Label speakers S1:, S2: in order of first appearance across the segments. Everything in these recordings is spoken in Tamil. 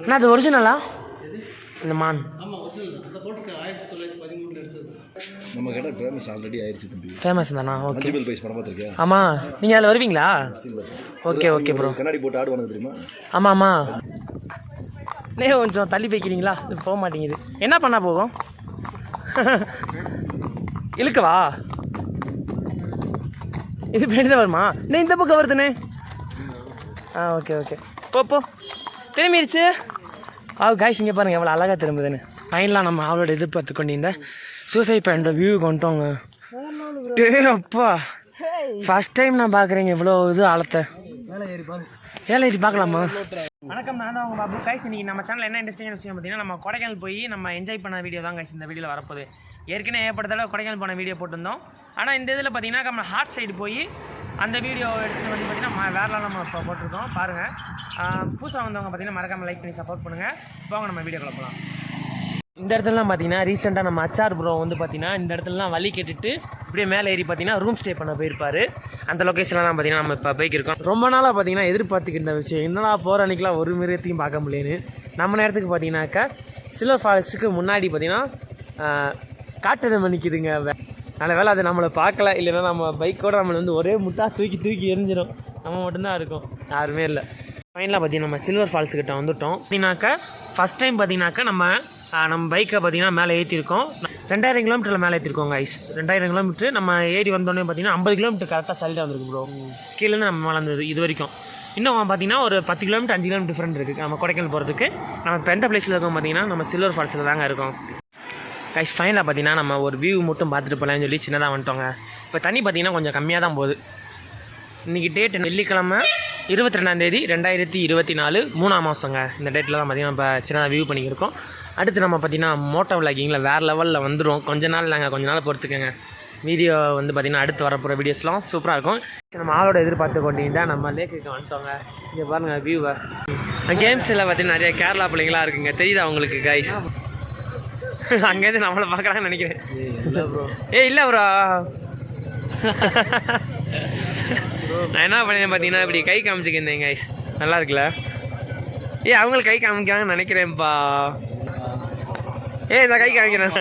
S1: அண்ணா அது ஒரிஜினலா இந்த மான்?
S2: ஆமாம் ஒரிஜினல் தான். அந்த போட்டுக்கு 1913 எடுத்தது.
S3: நம்ம கிட்ட ஃபேமஸ் ஆல்ரெடி ஆயிடுச்சு தம்பி.
S1: ஃபேமஸ் தானா? ஓகே.
S3: மல்டிபிள் பிரைஸ் படம் பார்த்துருக்கியா?
S1: ஆமாம். நீங்கள் அதில் வருவீங்களா? Okay okay bro.
S3: கண்ணாடி போட்டு ஆடுவானு தெரியுமா?
S1: ஆமாம் ஆமாம். கொஞ்சம் தள்ளி போய்க்கிறீங்களா? போக மாட்டேங்குது. என்ன பண்ணால் போகும்? இழுக்கவா? இது பேர் தான் வருமா? இந்த பக்கம் வருதுண்ணே. Okay okay. போ திரும்பிடுச்சு. காய்ஸ் இங்கே பாருங்கள் எவ்வளோ அழகாக திரும்புதுன்னு. ஃபைனலாக நம்ம அவளோட எதிர்பார்த்து கொண்டிருந்த சூசைட் பாயிண்ட் வியூ கொண்டோங்க. அப்பா ஃபஸ்ட் டைம் நான் பார்க்குறேங்க இவ்வளோ இது ஆழத்தை. ஏழை ஏறி பார்க்கலாமா? வணக்கம், நான் தான் உங்கள் பாபு. கைஸ் இன்றைக்கி நம்ம சேனல் என்ன இன்ட்ரெஸ்டிங்கான விஷயம் பார்த்தீங்கன்னா, நம்ம கொடைக்கானல் போய் நம்ம என்ஜாய் பண்ண வீடியோ தான் கைஸ் இந்த வீடியோவில் வரப்போகுது. ஏற்கனவே ஏற்படுத்தல கொடைக்கானல் போன வீடியோ போட்டிருந்தோம். ஆனால் இந்த இதில் பார்த்தீங்கன்னா நம்ம ஹார்ட் சைடு போய் அந்த வீடியோ எடுத்துகிட்டு வந்து பார்த்தீங்கன்னா வேறலாம் நம்ம இப்போ போட்டிருக்கோம். பாருங்கள், புதுசாக வந்தவங்க பார்த்தீங்கன்னா மறக்காமல் லைக் பண்ணி சப்போர்ட் பண்ணுங்கள். போங்க நம்ம வீடியோக்குள்ள போகலாம். இந்த இடத்துலலாம் பார்த்தீங்கன்னா ரீசெண்டாக நம்ம அச்சார் ப்ரோ வந்து பார்த்தீங்கன்னா இந்த இடத்துலலாம் வழி கேட்டுட்டு இப்படியே மேலே ஏறி பார்த்தீங்கன்னா ரூம் ஸ்டே பண்ண போயிருப்பார். அந்த லொக்கேஷன்லாம் பார்த்தீங்கன்னா நம்ம இப்போ போய்க்கிருக்கோம். ரொம்ப நாளாக பார்த்தீங்கன்னா எதிர்பார்த்துக்கிட்ட விஷயம் என்னடா போகிற அன்றைக்கெலாம் ஒரு மிருகத்தையும் பார்க்க முடியலன்னு. நம்ம நேரத்துக்கு பார்த்தீங்கன்னாக்கா சில்வர் ஃபால்ஸுக்கு முன்னாடி பார்த்தீங்கன்னா காட்டெருமை நிற்கிதுங்க. நல்ல வேலை அது நம்மளை பார்க்கல, இல்லைன்னா நம்ம பைக்கோடு நம்மளை வந்து ஒரே முட்டா தூக்கி எரிஞ்சிடும். நம்ம மட்டும்தான் இருக்கும், யாருமே இல்லை. ஃபைனலாக பார்த்தீங்கன்னா நம்ம சில்வர் ஃபால்ஸ் கிட்ட வந்துவிட்டோம். அப்படின்னாக்கா ஃபஸ்ட் டைம் பார்த்தீங்கன்னாக்கா நம்ம பைக்கை பார்த்தீங்கன்னா மேலே ஏற்றிருக்கோம். 2000 கிலோமீட்டரில் மேலே ஏற்றிருக்கோம் கைஸ். 2000 கிலோமீட்டர் நம்ம ஏறி வந்தோடனே பார்த்தீங்கன்னா 50 கிலோமீட்டர் கரெக்டாக சைடாக வந்துருக்கு ப்ரோ. கீழேருந்து நம்ம மேலே இருந்தது இது வரைக்கும். இன்னும் பார்த்தீங்கன்னா ஒரு 10 கிலோமீட்டர் 5 கிலோமீட்டர் டிஃப்ரெண்ட் இருக்குது நம்ம கொடைக்கானல் போகிறதுக்கு. நம்ம இப்போ எந்த பிளேஸில் இருக்கோம் பார்த்தீங்கன்னா நம்ம சில்வர் ஃபால்ஸில் தாங்க இருக்கோம் கைஸ். ஃபைனலாக பார்த்தீங்கன்னா நம்ம ஒரு வியூ மட்டும் பார்த்துட்டு போகலான்னு சொல்லி சின்னதாக வந்துட்டோங்க. இப்போ தண்ணி பார்த்தீங்கன்னா கொஞ்சம் கம்மியாக தான் போகுது. இன்றைக்கி டேட் வெள்ளிக்கிழமை 22 2024 3ஆம் மாதங்க. இந்த டேட்டில் தான் பார்த்தீங்கன்னா இப்போ சின்னதாக வியூ பண்ணிக்கிருக்கோம். அடுத்து நம்ம பார்த்தீங்கன்னா மோட்டோ விளாகிங்கில் வேறு லெவலில் வந்துடும். கொஞ்ச நாள் பொறுத்துக்கங்க. வீடியோ வந்து பார்த்திங்கன்னா அடுத்து வரப்போகிற வீடியோஸ்லாம் சூப்பராக இருக்கும். நம்ம ஆளோட எதிர்பார்த்து கொண்டிருந்தா நம்ம லேக்குக்கு வந்துட்டோங்க. இங்கே பாருங்கள் வியூவை. கேம்ஸில் பார்த்தீங்கன்னா நிறைய கேரளா பிள்ளைங்களாம் இருக்குங்க. தெரியுதா உங்களுக்கு கைஸ்? அங்கேருந்து நம்மளை பார்க்குறாங்கன்னு நினைக்கிறேன். இல்லை ப்ரோ, நான் என்ன பண்ணேன் பார்த்தீங்கன்னா இப்படி கை காமிச்சிக்கிருந்தேன் கைஸ். நல்லா இருக்குல்ல? அவங்களுக்கு கை காமிக்கிறாங்கன்னு நினைக்கிறேன்ப்பா. இந்த கை காமிக்கிறேன்.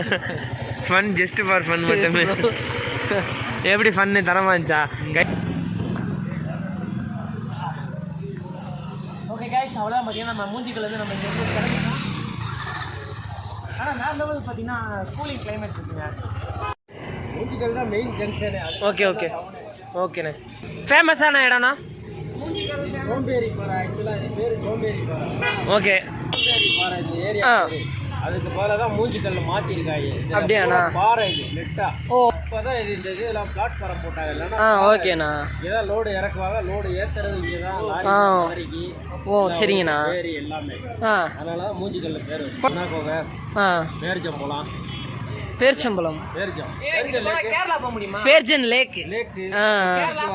S1: ஃபன், ஜஸ்ட் ஃபார் ஃபன் மட்டுமே. எப்படி ஃபன்னு தரமா இருந்துச்சா? ஓகே கைஸ், அவ்வளோதான் பார்த்தீங்கன்னா நம்ம மூஞ்சிக்கலேருந்து நம்ம இங்கே கிடைக்கும். ஆனால் வேறு லெவல் பார்த்தீங்கன்னா கூலிங் கிளைமேட் இருக்குங்க. மூஞ்சிக்கல் தான் மெயின் ஜங்ஷனு. ஓகேண்ணே. ஃபேமஸான இடம்னா சோம்பேறி பாறை. ஆக்சுவலாக இது பேர் சோம்பேறி பாறை. ஓகே, சோம்பேறி பாறை இந்த ஏரியா. அதுக்கு போல தான் மூஞ்சிக்கல்ல மாற்றிருக்காங்க. அப்படியாண்ணா? பாறை இது நெட்டா. இப்போதான் இது இந்த இதெல்லாம் பிளாட்ஃபாரம் போட்டாங்க. இல்லைன்னா ஓகேண்ணா, இதான் லோடு இறக்குவாங்க, லோடு ஏற்றுறது இங்கே தான் லாரிக்கு. சரிங்கண்ணா. பேரி எல்லாமே அதனால தான் மூஞ்சிக்கல்ல பேர் பேரிச்சம்பழம். கேரளா போக முடியுமா? பேர்ஜன் லேக்கு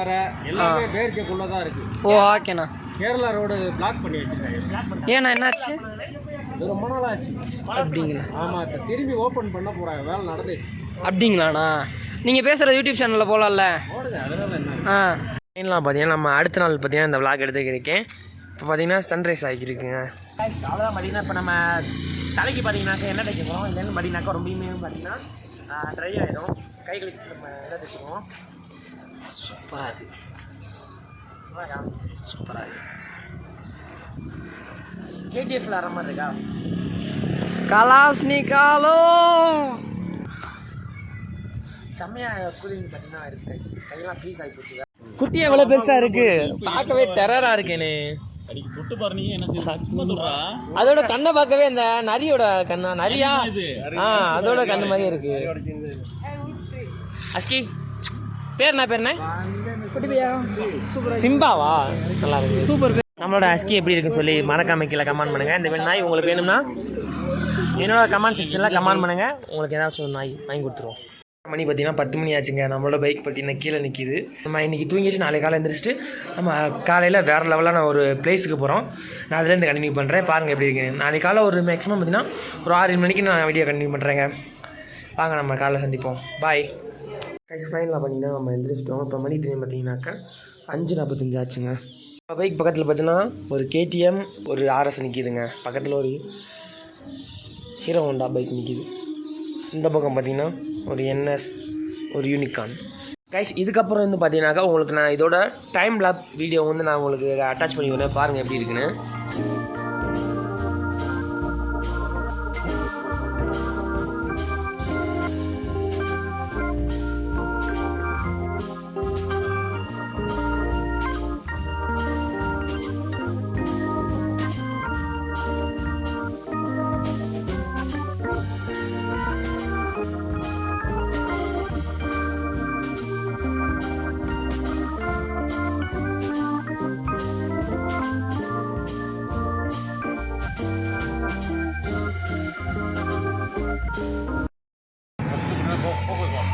S1: வர எல்லாமே பேர்ஜக்குள்ள தான் இருக்கு. ஓகேண்ணா. கேரளா ரோடு பிளாக் பண்ணி வச்சிருக்காங்க. ஏன்னா என்னாச்சு? இது ரொம்ப நாள் ஆச்சு. அப்படிங்களா? ஆமாம், இப்போ திரும்பி ஓப்பன் பண்ண போகிறாங்க. வேலை நடந்து. அப்படிங்களாண்ணா? நீங்கள் பேசுகிற யூடியூப் சேனலில் போகலாம்ல? போடுங்க, அதனால என்ன. மெயின்லாம் பார்த்தீங்கன்னா நம்ம அடுத்த நாள் பார்த்தீங்கன்னா இந்த விளாக் எடுத்துக்கிருக்கேன். இப்போ பார்த்தீங்கன்னா சன்ரைஸ் ஆகிருக்குங்க. அவ்வளோதான் பார்த்தீங்கன்னா இப்போ நம்ம தலைக்கு பார்த்தீங்கன்னாக்கா என்ன தைக்க போகிறோம். இல்லைன்னு பார்த்தீங்கன்னாக்கா ரொம்பயுமே பார்த்தீங்கன்னா ட்ரை ஆகிடும். கைகளுக்கு நம்ம என்ன தைச்சிக்குவோம். சூப்பராக இருக்குது. கேஜிஎஃப்ல வர மாதிரி இருக்கா? கலாஸ்னிகாலோ செம்மையாக கூலிங் பார்த்தீங்கன்னா இருக்கு. கையெல்லாம் ஃப்ரீஸ் ஆகி போச்சு. குட்டி எவ்வளோ பெருசாக இருக்குது, பார்க்கவே டெரராக இருக்கேனே. அதோட கண்ணை பார்க்கவே இந்த நரியோட கண்ணா, நரியா? அதோட கண்ணு மாதிரியே இருக்கு. அஸ்கி பேர்ண்ணே சிம்பாவா? நல்லா இருக்கு, சூப்பர். நம்மளோட அஸ்கி எப்படி இருக்குன்னு சொல்லி மறக்காம கீழே கமெண்ட் பண்ணுங்கள். இந்த மாதிரி நாய் உங்களுக்கு வேணும்னா என்னோட கமெண்ட் செக்ஷனில் கமெண்ட் பண்ணுங்கள். உங்களுக்கு ஏதாச்சும் ஒரு நாய் வாங்கி கொடுத்துருவோம். மணி பார்த்தீங்கன்னா 10 மணி ஆச்சுங்க. நம்மளோட பைக் பார்த்தீங்கன்னா கீழே நிற்கிது. நம்ம இன்றைக்கி தூங்கிட்டு நாளைக்கு காலை எழுந்திரிச்சிட்டு நம்ம காலையில் வேறு லெவலான ஒரு பிளேஸுக்கு போகிறோம். நான் அதுலேருந்து கண்டினியூ பண்ணுறேன். பாருங்கள் எப்படி இருக்குன்னு. நாளைக்கு காலை ஒரு மேக்ஸிமம் பார்த்தீங்கன்னா ஒரு 6 மணிக்கு நான் வீடியோ கண்டினியூ பண்ணுறேங்க. வாங்க நம்ம காலைல சந்திப்போம். பாய். ஃபைனலாக பார்த்தீங்கன்னா நம்ம எழுந்திரிச்சிட்டோம். இப்போ மணி டைம் பார்த்தீங்கன்னாக்கா 5:45 ஆச்சுங்க. பைக் பக்கத்தில் பார்த்தீங்கன்னா ஒரு கேடிஎம் ஒரு ஆர்எஸ் நிற்கிதுங்க. பக்கத்தில் ஒரு ஹீரோ ஹோண்டா பைக் நிற்கிது. இந்த பக்கம் பார்த்தீங்கன்னா ஒரு என்எஸ் ஒரு யூனிகார்ன். கைஸ் இதுக்கப்புறம் வந்து பார்த்தீங்கன்னாக்கா உங்களுக்கு நான் இதோட டைம் லேப் வீடியோ வந்து நான் உங்களுக்கு அட்டாச் பண்ணி வரேன், பாருங்கள் எப்படி இருக்குன்னு.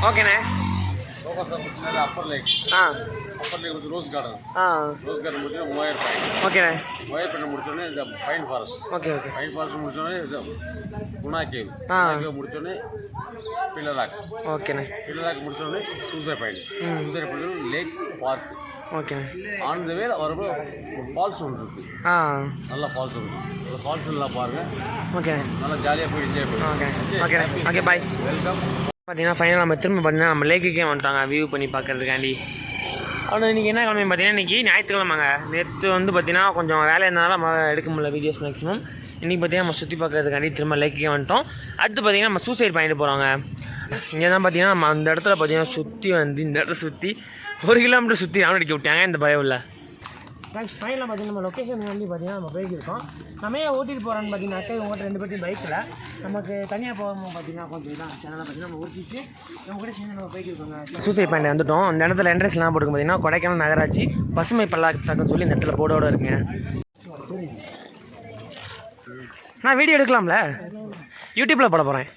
S1: ஓகேண்ணே.
S2: அப்பர் லேக் கொஞ்சம் ரோஸ் கார்டன் முடிச்சு 3000 ரூபாய்.
S1: ஓகேண்ணே.
S2: 3000 பண்ண முடிச்சோடனே இந்த pine forest.
S1: Okay okay.
S2: Pine forest முடிச்சோடனே இது குணா கேவ். முடிச்சோடனே பில்லராக்.
S1: ஓகேண்ணே.
S2: பில்லராக் முடிச்சோடனே suicide point. Suicide point lake park.
S1: ஓகேண்ணே.
S2: ஆன் த வே வரும்போது ஒரு ஃபால்ஸ் ஒன்று இருக்குது. நல்ல ஃபால்ஸ் இருக்குது. அந்த ஃபால்ஸ் எல்லாம் பாருங்கள்.
S1: ஓகே.
S2: நல்லா ஜாலியாக போய் என்ஜாய் பண்ணுங்க.
S1: Okay okay okay bye.
S2: Welcome.
S1: பார்த்தீங்கன்னா ஃபைனலாக நம்ம திரும்ப பார்த்தீங்கன்னா நம்ம லேக்குக்கே வந்துட்டாங்க வியூ பண்ணி பார்க்கறதுக்காண்டி. ஆனால் இன்றைக்கி என்ன கிழமை பார்த்தீங்கன்னா இன்றைக்கி ஞாயிற்றுக்கிழமைங்க. நேற்று வந்து பார்த்தீங்கன்னா கொஞ்சம் வேலை இருந்தனால நம்ம எடுக்க முடியல வீடியோஸ் மேக்ஸிமம். இன்றைக்கி பார்த்தீங்கன்னா நம்ம சுற்றி பார்க்கறதுக்காண்டி திரும்ப லேக்குக்கே வந்துட்டோம். அடுத்து பார்த்தீங்கன்னா நம்ம சூசைட் பாயிண்ட் போகிறோங்க. இங்கே தான் பார்த்தீங்கன்னா நம்ம அந்த இடத்துல பார்த்தீங்கன்னா சுற்றி வந்து இந்த இடத்த சுற்றி 1 கிலோமீட்டர் சுற்றி ரவுண்ட் அடிக்க விட்டாங்க இந்த பயம் இல்லை. ஃபைனலாக பார்த்தீங்கன்னா நம்ம லொக்கேஷன் வந்து பார்த்தீங்கன்னா நம்ம பைக் இருக்கோம். நம்ம ஏன் ஓட்டிட்டு போகிறோன்னு பார்த்தீங்கன்னாக்கா இவங்ககிட்ட 2 பேர்த்தையும் பைக்கில் நமக்கு தனியாக போகாமல் பார்த்தீங்கன்னா கொஞ்சம் இதான் சேனலில் பார்த்தீங்கன்னா நம்ம ஓட்டிட்டு நம்ம கூட சேர்ந்து நம்ம பைக் இருக்கோங்க. சூசைட் பாயிண்ட் வந்துட்டோம். அந்த இடத்துல என்ட்ரன்ஸ்லாம் போட்டுக்க பார்த்தீங்கன்னா கொடைக்கானல் நகராட்சி பசுமை பல்லாக்கத்தாக்குன்னு சொல்லி இந்த இடத்துல போர்டோடு இருக்குங்க. நான் வீடியோ எடுக்கலாம்ல, யூடியூப்பில் போட போகிறேன்.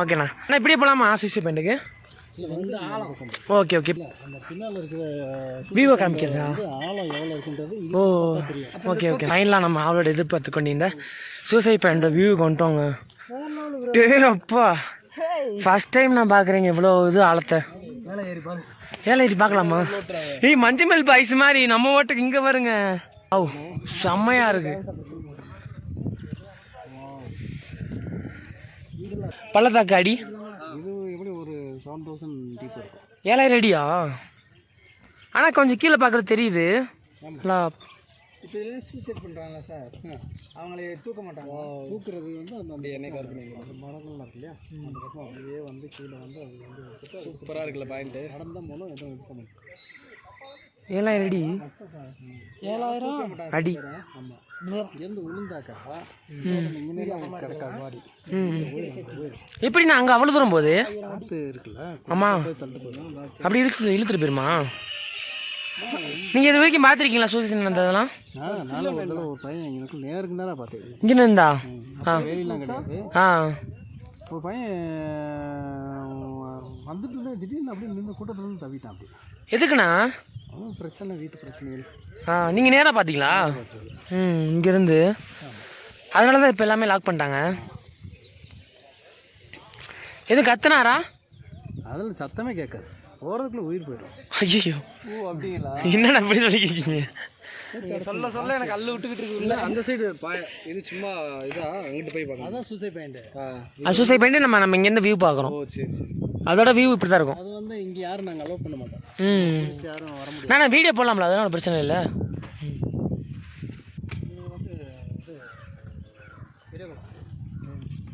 S1: ஓகேண்ணா. நான் இப்படியே போகலாமா சூசைட் பாயிண்ட்டுக்கு? Okay okay. விவோ காமிக்கிறதா? ஓ ஓகே ஓகே. ஃபைனலாக நம்ம அவளோட எதிர்பார்த்து கொண்டு இந்த சூசைட் பாயிண்ட் வியூ கொண்டோங்க. அப்பா ஃபஸ்ட் டைம் நான் பார்க்குறேங்க இவ்வளோ இது ஆழத்தை. ஏழை பார்க்கலாமா? ஏய் மஞ்சள் பாய்ஸ் மாதிரி நம்ம ஓட்டுக்கு இங்கே வருங்க. ஓ செம்மையாக இருக்கு. பள்ளத்தாக்கு அடி 7000 அடியா? ஆனால் கொஞ்சம் கீழே பார்க்குறது தெரியுது.
S2: இப்போ சூசைட் பண்ணுறாங்களா சார், அவங்களே தூக்க மாட்டாங்க. தூக்குறது வந்து அந்த எண்ணெய் கருத்து அந்த மரங்கள்லாம் இருக்கு இல்லையா, அந்த பக்கம் அப்படியே வந்து கீழே வந்து அது வந்து சூப்பராக இருக்குல்ல பாயிண்ட்டு. நடந்தால் மூலம் எதுவும் இருக்க மாட்டேன்.
S1: 7000 அடி. 7000 அடி.
S2: ஆமாம். இங்கேருந்து உளுந்தாக்கா கிடக்காது மாதிரி.
S1: எப்படி நான் அங்கே அவ்வளோ தூரம் போகுது
S2: இருக்குல்ல?
S1: ஆமாம். அப்படி இழுத்துட்டு போயிருமா? நீங்கள் இது வரைக்கும் பார்த்துருக்கீங்களா சூசைட் நடந்ததெல்லாம்?
S2: நானும் ஒரு பையன் எனக்கு நேருக்கு நேராக பார்த்தேன்.
S1: இங்கே இருந்தா
S2: வேலையெல்லாம் கிடையாது. ஒரு பையன் வந்துட்டு திடீர்னு அப்படியே நின்று கூட்டத்தில் தவிட்டான். அப்படி
S1: எதுக்குண்ணா?
S2: பிரச்சனை, வீட்டு பிரச்சனைகள்.
S1: நீங்கள் நேராக பார்த்தீங்களா? இங்கேருந்து அதனால தான் இப்போ எல்லாமே லாக் பண்ணிட்டாங்க. எது கத்துனாரா?
S2: அதில் சத்தமே கேட்காது, போகிறதுக்குள்ள உயிர் போயிடும்.
S1: ஐயோ
S2: ஓ அப்படிங்களா?
S1: என்னடா அப்படி சொல்லிக்கிட்டீங்க?
S2: சொல்ல சொல்ல எனக்கு அள்ளு விட்டுக்கிட்டு இருக்குல்ல. அந்த சைடு இது சும்மா இதா அங்கிட்டு போய் பார்க்கலாம். அதான் சூசைட் பாயிண்ட்.
S1: சூசைட் பாயிண்ட் நம்ம இங்கேருந்து வியூ பார்க்குறோம்.
S2: ஓ சரி சரி.
S1: அதோட வியூ இப்படி தான் இருக்கும்.
S2: அது வந்து இங்கே யாரும் நாங்கள் அலோவ் பண்ண மாட்டோம். யாரும் வர முடியாது.
S1: நான் வீடியோ போடலாம்ல, அதனால பிரச்சனை இல்லை.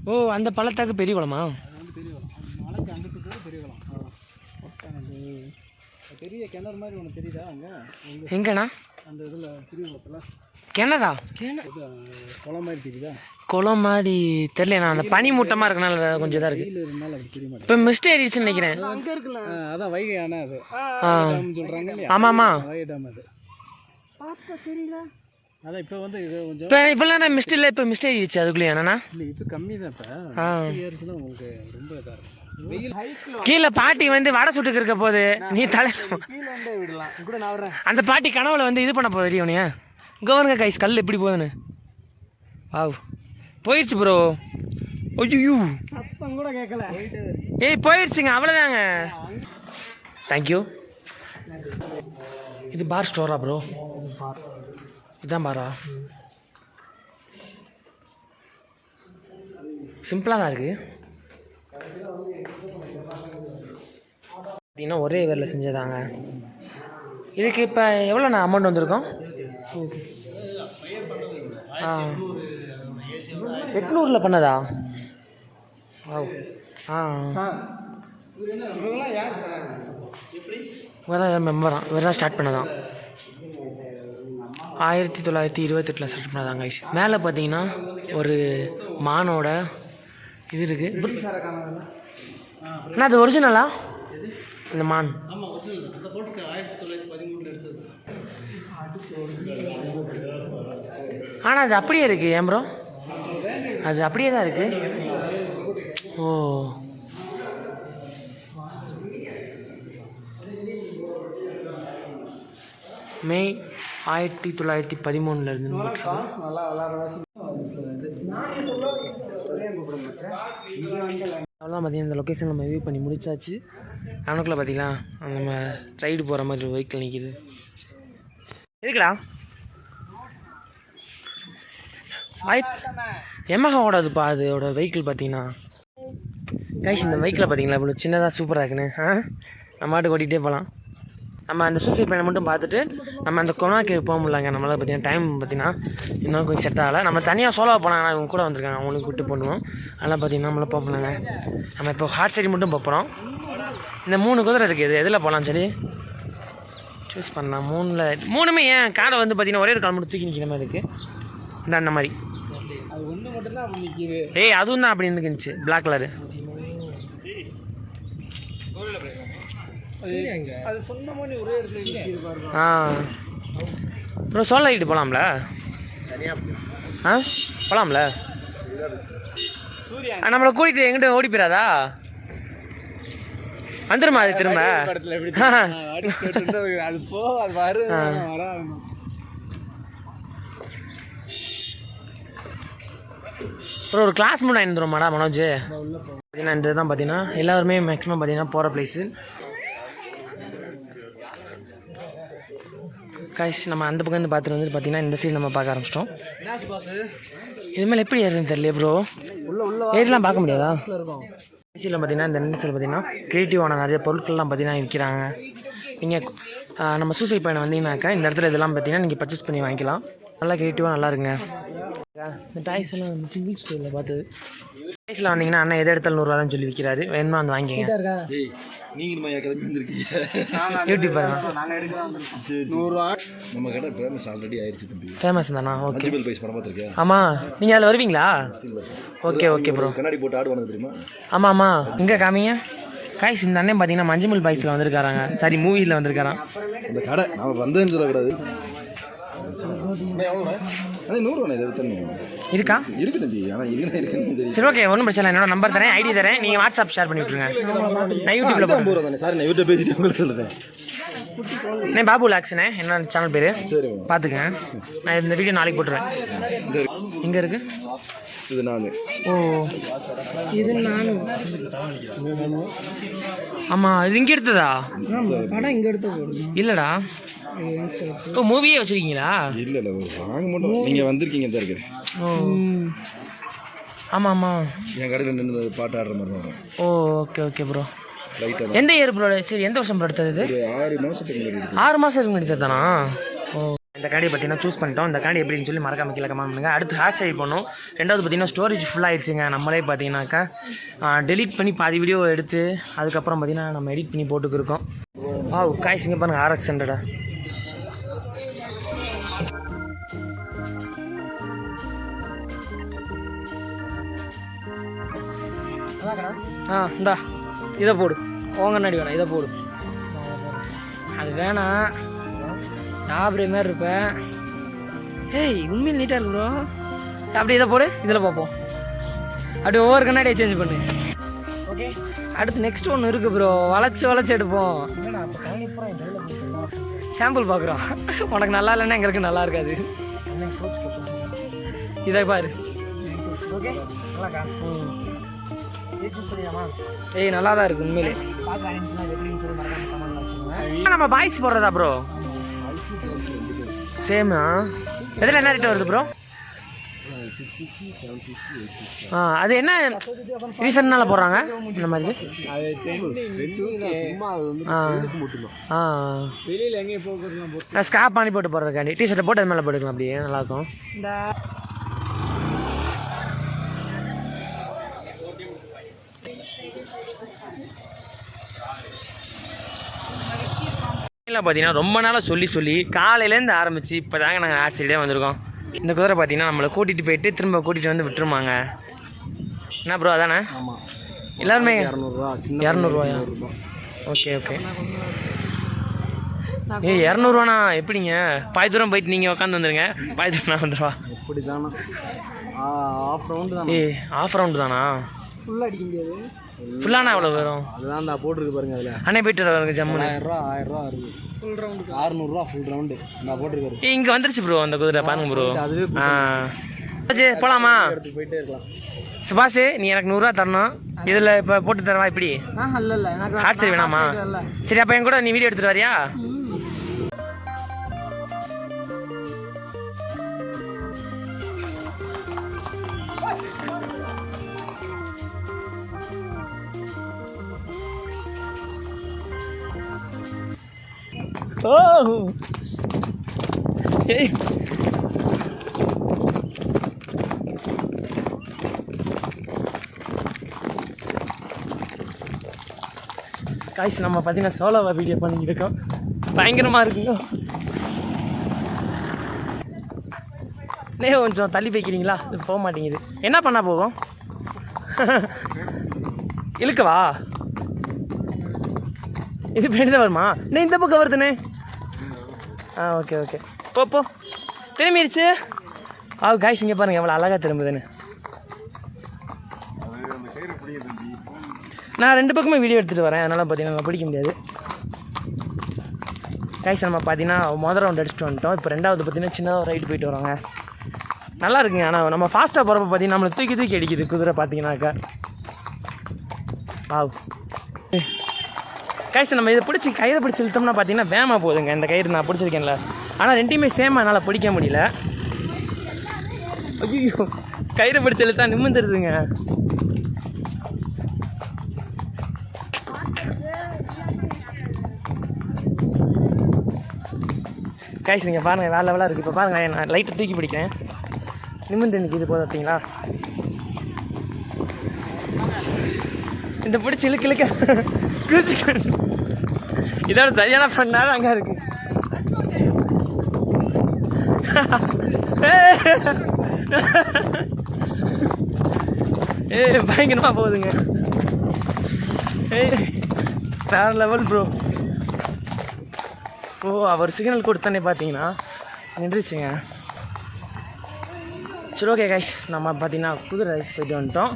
S1: ஓ அந்த பள்ளத்தாக்கு பெரிய குளமா?
S2: அது வந்து பெரிய குளம். மலைக்கு அங்கிட்டு பெரிய குளம். பெரிய கிணறு மாதிரி ஒன்று தெரியுதா அங்கே?
S1: எங்கண்ணா?
S2: அந்த இதில் பெரிய குளத்தில்
S1: கிணறா?
S2: குளம் மாதிரி தெரியுதா?
S1: குளம் மாதிரி தெரியல. அந்த பனி மூட்டமாக இருக்கனால கொஞ்சம் இதாக இருக்குது.
S2: இருந்தாலும் அப்படி தெரிய மாட்டேன்.
S1: இப்போ மிஸ்ட் ஏறிடுச்சுன்னு நினைக்கிறேன்.
S2: அதான் வைகை அணை அது சொல்கிறாங்க இல்லையா?
S1: ஆமாம்மா
S2: வைகை டேம் அது. தெரியல. அதான் இப்போ வந்து இது கொஞ்சம்
S1: இப்போ இப்போல்லாம் மிஸ்ட் இல்லை, இப்போ மிஸ்ட் ஏறிடுச்சு அதுக்குள்ளேயே. என்னண்ணா?
S2: இல்லை இப்போ கம்மி தான். இப்போ ஏறிச்சுன்னா உங்களுக்கு ரொம்ப இதாக இருக்கும். வெயில்
S1: கீழே பாட்டி வந்து வடை சுட்டுக்கு இருக்க போது நீ தலை
S2: கீழே வந்து விடலாம் கூட. நான் வர்றேன்.
S1: அந்த பாட்டி கனவுல வந்து இது பண்ண போகுது தெரியும்னியா? கவர்ங்க கைஸ் கல் எப்படி போகுதுன்னு. வாவ் போயிடுச்சு ப்ரோ. ஐயோ
S2: சத்தம் கூட கேட்கல.
S1: ஏய் போயிடுச்சுங்க, அவ்வளோதாங்க. தேங்க்யூ. இது பார் ஸ்டோரா ப்ரோ? இதுதான் பாரா? சிம்பிளாக தான் இருக்குது. பார்த்தீங்கன்னா ஒரே வேரில் செஞ்சதாங்க. இதுக்கு இப்போ எவ்வளோ நான் அமௌண்ட் வந்திருக்கோம்? 800 பண்ணதா?
S2: இவங்கெல்லாம் யார் சார்?
S1: இவதான் மெம்பரான். இவர் தான் ஸ்டார்ட் பண்ணதான். 1928 ஸ்டார்ட் பண்ணதாங்க. மேலே பார்த்தீங்கன்னா ஒரு மானோட இது இருக்குது. அண்ணா அது ஒரிஜினலா இந்த மான்?
S2: ஆமாம் ஒரிஜினல். அந்த போட்டு 1913 எடுத்தது.
S1: ஆனால் அது அப்படியே இருக்குது. ஏன் ப்ரோ? அது அப்படியே தான் இருக்குது. ஓ மே 1913 இருந்து
S2: நல்லா விளாட்ற
S1: அவ்வளோதான். பார்த்தீங்கன்னா இந்த லொக்கேஷன் நம்ம வியூ பண்ணி முடிச்சாச்சு. அவனுக்குள்ளே பார்த்தீங்களா நம்ம ரைடு போகிற மாதிரி ஒரு வெஹிக்கிள் நிற்கிது. இருக்குடா எமஹாவோடதுப்பா அதோட வெஹிக்கிள். பார்த்தீங்கன்னா கைஸ் இந்த வெஹிக்கிளை பார்த்தீங்களா இவ்வளோ சின்னதாக சூப்பராக இருக்குன்னு. நம்ம மாட்டுக்கு ஓட்டிகிட்டே போகலாம். நம்ம அந்த சூசைட் பயணம் மட்டும் பார்த்துட்டு நம்ம அந்த கொனாக்கு போக முடியலங்க. நம்மளால் பார்த்தீங்கன்னா டைம் பார்த்தீங்கன்னா இன்னும் கொஞ்சம் செட் ஆகலை. நம்ம தனியாக சோலோவாக போனாங்க. இவங்க கூட வந்திருக்காங்க, அவங்களுக்கு கூப்பிட்டு பண்ணுவோம். அதெல்லாம் பார்த்தீங்கன்னா நம்மளால் போக போனாங்க. நம்ம இப்போ ஹார்ட் சைடு மட்டும் போகிறோம். இந்த 3 குதிரை இருக்குது. எதில் போகலாம் சரி சூஸ் பண்ணலாம். 3மே ஏன் காரை வந்து பார்த்தீங்கன்னா ஒரே ஒரு கால் மட்டும் தூக்கி நிற்கிற மாதிரி இருக்குது. இந்த அந்த மாதிரி
S2: அது ஒன்று மட்டும்தான் அப்படி நிற்கிது.
S1: ஏய் அதுவும் தான் அப்படி இருந்துச்சு பிளாக் கலரு.
S2: அது சொன்னமா நீ ஒரே இடத்துல நிற்கிது பாருங்க.
S1: அப்புறம் சோலோ ரைடு போகலாம்ல? போகலாம்ல?
S2: சூர்யா
S1: நம்மளை கூட்டிகிட்டு எங்கிட்ட ஓடி போயிடாதா? வந்துருமா அது திரும்ப?
S2: அது போ அது வரும் வராது.
S1: அப்புறம் ஒரு கிளாஸ் மூணு ஆயிருந்துருமாடா மனோஜ். பார்த்தீங்கன்னா இந்த தான் பார்த்தீங்கன்னா எல்லாருமே மேக்ஸிமம் பார்த்தீங்கன்னா போகிற பிளேஸு. கைஸ் நம்ம அந்த பக்கம் வந்து பார்த்துட்டு வந்து பார்த்தீங்கன்னா இந்த சைடு நம்ம பார்க்க ஆரம்பிச்சிட்டோம். இதுமாதிரி எப்படி ஏறுதுன்னு தெரியல ப்ரோ. ஏறிலாம் பார்க்க முடியாதா? சைடில் பார்த்தீங்கன்னா இந்த நிலத்தில் பார்த்தீங்கன்னா க்ரியேட்டிவான நிறைய பொருட்கள்லாம் பார்த்தீங்கன்னா விற்கிறாங்க. நீங்கள் நம்ம சூசைட் பயணம் வந்தீங்கன்னாக்கா இந்த இடத்துல இதெல்லாம் பார்த்தீங்கன்னா நீங்கள் பர்ச்சேஸ் பண்ணி வாங்கிக்கலாம். நல்லா க்ரியேட்டிவாக நல்லா இருக்குங்க. இந்த டாய்ஸ் எல்லாம் சிங்கிள் ஸ்டோரில் பார்த்தது. டாய்ஸில் வந்தீங்கன்னா அண்ணன் எதை எடுத்தாலும் 100 தான் சொல்லி விற்கிறாரு. வேணுமா வந்து வாங்கிங்க. யூடியூப் பாருங்க.
S3: நம்ம கடை ஃபேமஸ் ஆல்ரெடி ஆயிடுச்சு தம்பி.
S1: ஃபேமஸ் தானா? ஓகே.
S3: மஞ்சுமல் பைஸ் படம் பார்த்துருக்கியா?
S1: ஆமாம். நீங்கள் அதில் வருவீங்களா? Okay okay bro.
S3: கண்ணாடி போட்டு ஆடுவானு தெரியுமா?
S1: ஆமாம் ஆமாம். இங்கே காமிங்க. காய்ஸ் இந்த அண்ணன் பார்த்தீங்கன்னா மஞ்சுமல் பாய்ஸில் வந்திருக்காராங்க. சாரி மூவியில் வந்திருக்காரான்.
S3: அந்த கடை நம்ம வந்தேன்னு சொல்லக்கூடாது. அது 100 இதை எடுத்து
S1: இருக்கா?
S3: இருக்கு தம்பி. ஆனால் இருக்குன்னு தெரியும்.
S1: சரி ஓகே ஒன்றும் பிரச்சனை இல்லை. என்னோட நம்பர் தரேன், ஐடி தரேன். நீங்கள் வாட்ஸ்அப் ஷேர் பண்ணி விட்ருங்க. நான் யூடியூப்பில் போகிறேன்
S3: தானே சார். நான் யூடியூப் பேசிட்டு உங்களுக்கு சொல்லுறேன்.
S1: நான் பாபு லாக்ஸ்ண்ணே என்னோட சேனல் பேர்.
S3: சரி
S1: பார்த்துக்கங்க. நான் இந்த வீடியோ நாளைக்கு போட்டுருவேன். இங்கே இருக்கு.
S3: இது நான்.
S1: ஓ இது நானும். ஆமாம் இது இங்கே எடுத்ததா?
S2: படம் இங்கே எடுத்து
S1: இல்லைடா. ஓ மூவியே வச்சுருக்கீங்களா?
S3: இல்லை இல்லை வாங்க மாட்டோம். நீங்கள் வந்திருக்கீங்க தான் இருக்கு.
S1: ஓ ஆமாம் ஆமாம்.
S3: என் கடையில் நின்று பாட்டு ஆடுற மாதிரி தான்.
S1: ஓ ஓகே ஓகே ப்ரோ.
S3: லைட்டாக
S1: எந்த இயர் ப்ரோ? சரி எந்த வருஷம் ப்ரோ எடுத்தது?
S3: ஒரு 6 மாதத்துக்கு முன்னாடி.
S1: 6 மாதத்துக்கு முன்னாடி எடுத்தது தானா? ஓ இந்த கார்டை பார்த்தீங்கன்னா சூஸ் பண்ணிட்டோம். இந்த கார்டு எப்படின்னு சொல்லி மறக்காம கீழே கமெண்ட் பண்ணுங்கள். அடுத்து ஹேர் ஸ்டைல் பண்ணோம். ரெண்டாவது பார்த்தீங்கன்னா ஸ்டோரேஜ் ஃபுல்லாகிடுச்சுங்க. நம்மளே பார்த்தீங்கன்னாக்கா டெலிட் பண்ணி பாதி வீடியோ எடுத்து அதுக்கப்புறம் பார்த்தீங்கன்னா நம்ம எடிட் பண்ணி போட்டுக்கிருக்கோம். காய்ஸ் இங்கே பாருங்கள் RX 100. இந்தா இதை போடு. ஓங்கண்ணாடி வேணாம், இதை போடு. அது வேணாம், சாப்பிட்ற மாதிரி இருப்பேன். ஏய் உண்மையில் நீட்டாக இருக்கு ப்ரோ. அப்படி இதை போடு, இதில் பார்ப்போம். அப்படி ஒவ்வொரு கண்ணாடியை சேஞ்ச் பண்ணு. ஓகே அடுத்து நெக்ஸ்ட் ஒன்று இருக்குது ப்ரோ. வளைச்சி எடுப்போம். சாம்பிள் பார்க்குறோம். உனக்கு நல்லா இல்லைன்னா எங்களுக்கு நல்லா இருக்காது. இதை பாரு. ஓகே நல்லாக்கா. ஏய் நல்லா தான் இருக்கு உண்மையிலே. நம்ம பாய்ஸ் போடுறதா ப்ரோ? சேமா இதில் என்ன ரேட் வருது ப்ரோ? அது என்ன ரீசன்னால போடுறாங்க இந்த மாதிரி?
S2: வெளியில் எங்கேயும் போக்குறதுலாம்
S1: நான் ஸ்காப் பண்ணி போட்டு போடுறதுக்காண்டி டிஷர்ட்டை போட்டு அது மேலே போட்டுக்கலாம், அப்படியே நல்லாயிருக்கும். பார்த்தீங்கன்னா ரொம்ப நாளாக சொல்லி காலையிலேருந்து ஆரம்பித்து இப்போ தாங்க நாங்கள் ஆக்சிடே வந்திருக்கோம். இந்த குதிரை பார்த்தீங்கன்னா நம்மளை கூட்டிகிட்டு போயிட்டு திரும்ப கூட்டிகிட்டு வந்து விட்டுருமாங்க. என்ன ப்ரோ அதானே?
S2: ஆமாம்,
S1: எல்லாருமே
S2: 200
S1: ஓகே ஓகே. 200 எப்படிங்க? பாய் தூரம் போயிட்டு நீங்கள் உட்காந்து வந்துடுங்க, பாய் தூரம் நான் வந்துடுவா.
S2: எப்படி தானே? ஆஃப் ரவுண்டு தான்.
S1: ஆஃப் ரவுண்டு தானா?
S2: ஃபுல்லாக அடிக்க முடியாது.
S1: ஃபுல்லானா எவ்வளோ வரும்?
S2: அதுதான் நான் போட்டிருக்கு பாருங்க. அதில்
S1: அண்ணே போயிட்டு வருங்க ஜம்முன்னு.
S2: 1000 இருக்குது ஃபுல் ரவுண்டு. 600 ஃபுல் ரவுண்டு நான் போட்டிருக்காரு.
S1: இங்கே வந்துருச்சு ப்ரோ அந்த குதிரை, பாருங்க ப்ரோ.
S2: அதுவே
S1: போகலாமா?
S2: போயிட்டே இருக்கலாம்.
S1: சுபாஷ், நீ எனக்கு 100 தரணும். இதில் இப்போ போட்டு தரவா இப்படி?
S2: இல்லை எனக்கு
S1: சரி வேணாமா? சரி, அப்போ என் கூட நீ வீடியோ எடுத்துகிட்டு வரியா? ஓ ஏய் காய்ஸ், நம்ம பார்த்தீங்கன்னா சோலோவா வீடியோ பண்ணிக்கிட்டு இருக்கோம். பயங்கரமாக இருக்குங்க. கொஞ்சம் தள்ளி வைக்கிறீங்களா? இது போக மாட்டேங்குது. என்ன பண்ணால் போகும்? இழுக்கவா? இது பேடி தான் வருமா? இந்த பக்கம் வருதுண்ணே. Okay okay. போ திரும்பிடுச்சு. காய்ஸ் இங்கே பாருங்கள் எவ்வளோ அழகாக திரும்புதுன்னு. நான் 2 பக்கமே வீடியோ எடுத்துகிட்டு வரேன், அதனால் பார்த்தீங்கன்னா நம்ம பிடிக்க முடியாது. காய்ஸ் நம்ம பார்த்தீங்கன்னா முதல் ரவுண்ட் அடிச்சுட்டு வந்துட்டோம். இப்போ 2வது பார்த்தீங்கன்னா சின்னதாக ரைடு போயிட்டு வரோங்க. நல்லா இருக்குங்க. ஆனால் நம்ம ஃபாஸ்ட்டாக போகிறப்ப பார்த்தீங்கன்னா நம்மளை தூக்கி அடிக்குது குதிரை பார்த்தீங்கன்னாக்கா. கைஸ் நம்ம இதை பிடிச்சி கயிறை பிடிச்சி இழுத்தோம்னா பார்த்தீங்கன்னா வேகமாக போகுதுங்க. இந்த கயிறு நான் பிடிச்சிருக்கேன்ல, ஆனால் 2மே சேமாக என்னால் பிடிக்க முடியல. ஐயோ, கயிறை பிடிச்சி இழுத்தா நிமிந்துருதுங்க. கைஸ் நீங்கள் பாருங்கள் வேறு லெவலாக இருக்குது. இப்போ பாருங்கள், நான் லைட்டை தூக்கி பிடிக்கிறேன், நிமிந்து நிற்கிது போதும் பார்த்தீங்களா? இந்த பிடிச்சி இழுக்க இதோட சரியான பண்ணாலும் அங்கே இருக்கு. பயங்கரமாக போகுதுங்க. வேற லெவல் ப்ரோ. அவர் சிக்னல் கொடுத்தனே பார்த்தீங்கன்னா நின்றுச்சுங்க. சரி ஓகே கைஸ், நம்ம பார்த்தீங்கன்னா குதிரை ரைஸ் போயிட்டு வந்துட்டோம்.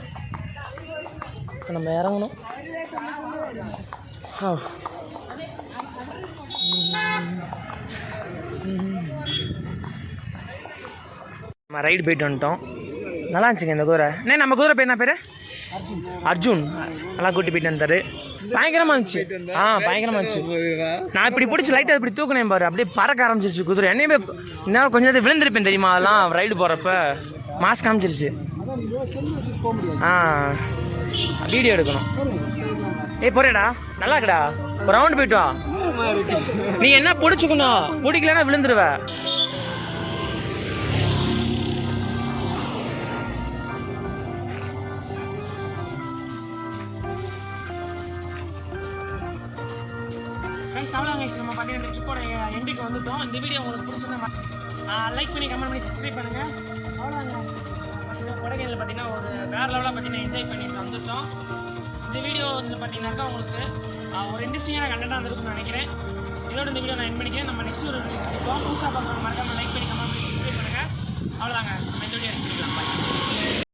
S1: இப்போ நம்ம இறங்கணும். நம்ம ரைடு போயிட்டு வந்துட்டோம். நல்லா இருந்துச்சுங்க இந்த குதிரை. நம்ம குதிரை பேர் என்ன பேர்? அர்ஜுன். நல்லா கூட்டி போயிட்டு வந்தார். பயங்கரமாக இருந்துச்சு. பயங்கரமாக இருந்துச்சு. நான் இப்படி பிடிச்சி லைட்டாக இப்படி தூக்கினேன் பாரு, அப்படியே பறக்க ஆரம்பிச்சிருச்சு குதிரை. என்னையுமே இன்னும் கொஞ்சம் நேரத்தை விழுந்திருப்பேன் தெரியுமா? அதெல்லாம் ரைடு போகிறப்ப மாஸ்க் காமிச்சிருச்சு. வீடியோ எடுக்கணும். போறேடா, நல்லா இருக்குடா. ஒரு ரவுண்டு போயிட்டு வா. நீ என்ன பிடிச்சிக்கணும், பிடிக்கலன்னா விழுந்துருவ. நம்ம பார்த்தீங்கன்னா ட்ரிப்போட எண்டுக்கு வந்துட்டோம். இந்த வீடியோ உங்களுக்கு பிடிச்சிருந்தா லைக் பண்ணி கமெண்ட் பண்ணி சப்ஸ்கிரைப் பண்ணுங்கள். அவ்வளோதாங்க. கொடைக்கானல் பார்த்தீங்கன்னா ஒரு வேறு லெவலாக பார்த்தீங்கன்னா என்ஜாய் பண்ணிட்டு வந்துட்டோம். இந்த வீடியோ வந்து பார்த்தீங்கன்னாக்கா உங்களுக்கு ஒரு இன்ட்ரெஸ்டிங்கான கண்டென்ட்டாக இருந்திருக்கும்னு நினைக்கிறேன். இதோட இந்த வீடியோ நான் என் பண்ணிக்கிறேன். நம்ம நெக்ஸ்ட் ஒரு வீடியோ சந்திப்போம். புதுசாக பார்க்குறவங்க மறக்காமல் லைக் பண்ணி கமெண்ட் பண்ணி சப்ஸ்கிரைப் பண்ணுங்கள். அவ்வளோதாங்க. நம்ம இந்த வீடியோ எடுத்துக்கலாம்.